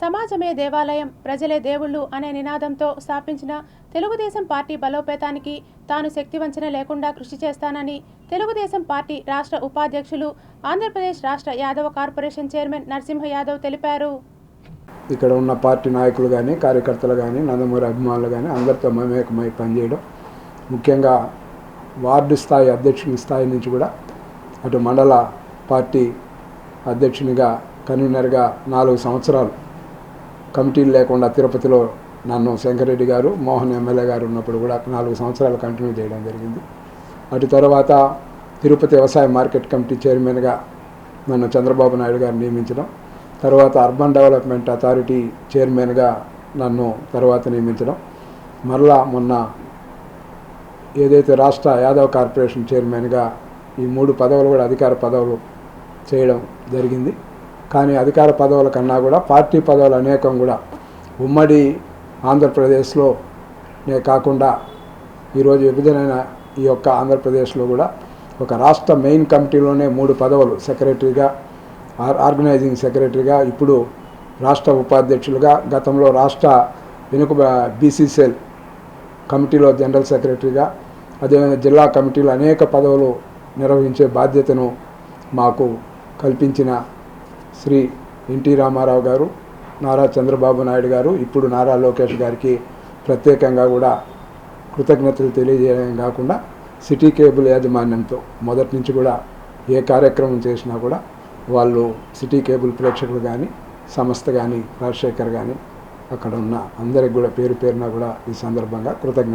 సమాజమే దేవాలయం, ప్రజలే దేవుళ్ళు అనే నినాదంతో స్థాపించిన తెలుగుదేశం పార్టీ బలోపేతానికి తాను శక్తివంచన లేకుండా కృషి చేస్తానని తెలుగుదేశం పార్టీ రాష్ట్ర ఉపాధ్యక్షులు, ఆంధ్రప్రదేశ్ రాష్ట్ర యాదవ కార్పొరేషన్ చైర్మన్ నరసింహ యాదవ్ తెలిపారు. ఇక్కడ ఉన్న పార్టీ నాయకులు కానీ, కార్యకర్తలు కానీ, నందమూరి అభిమానులు కానీ అందరితో మమేకమై పనిచేయడం, ముఖ్యంగా వార్డు స్థాయి అధ్యక్షుని స్థాయి నుంచి కూడా అటు మండల పార్టీ అధ్యక్షునిగా, కన్వీనర్గా 4 సంవత్సరాలు కమిటీలు లేకుండా తిరుపతిలో నన్ను శంకరెడ్డి గారు, మోహన్ ఎమ్మెల్యే గారు ఉన్నప్పుడు కూడా 4 సంవత్సరాలు కంటిన్యూ చేయడం జరిగింది. అటు తర్వాత తిరుపతి వ్యవసాయ మార్కెట్ కమిటీ చైర్మన్గా నన్ను చంద్రబాబు నాయుడు గారు నియమించడం, తర్వాత అర్బన్ డెవలప్మెంట్ అథారిటీ చైర్మన్గా నన్ను తర్వాత నియమించడం, మరలా మొన్న ఏదైతే రాష్ట్ర యాదవ్ కార్పొరేషన్ చైర్మన్గా ఈ 3 పదవులు కూడా అధికార పదవులు చేయడం జరిగింది. కానీ అధికార పదవుల కన్నా కూడా పార్టీ పదవులు అనేకం కూడా ఉమ్మడి ఆంధ్రప్రదేశ్లోనే కాకుండా ఈరోజు విభజనైన ఈ యొక్క ఆంధ్రప్రదేశ్లో కూడా ఒక రాష్ట్ర మెయిన్ కమిటీలోనే 3 పదవులు, సెక్రటరీగా, ఆర్గనైజింగ్ సెక్రటరీగా, ఇప్పుడు రాష్ట్ర ఉపాధ్యక్షులుగా, గతంలో రాష్ట్ర బీసీసీఎల్ కమిటీలో జనరల్ సెక్రటరీగా, అదేవిధంగా జిల్లా కమిటీలో అనేక పదవులు నిర్వహించే బాధ్యతను మాకు కల్పించిన శ్రీ ఎన్టీ రామారావు గారు, నారా చంద్రబాబు నాయుడు గారు, ఇప్పుడు నారా లోకేష్ గారికి ప్రత్యేకంగా కూడా కృతజ్ఞతలు తెలియజేయడం కాకుండా సిటీ కేబుల్ యాజమాన్యంతో మొదటి నుంచి కూడా ఏ కార్యక్రమం చేసినా కూడా వాళ్ళు సిటీ కేబుల్ ప్రేక్షకులు కానీ, సంస్థ కానీ, రాజశేఖర్ కానీ, అక్కడ ఉన్న అందరికి కూడా పేరు పేరున కూడా ఈ సందర్భంగా కృతజ్ఞత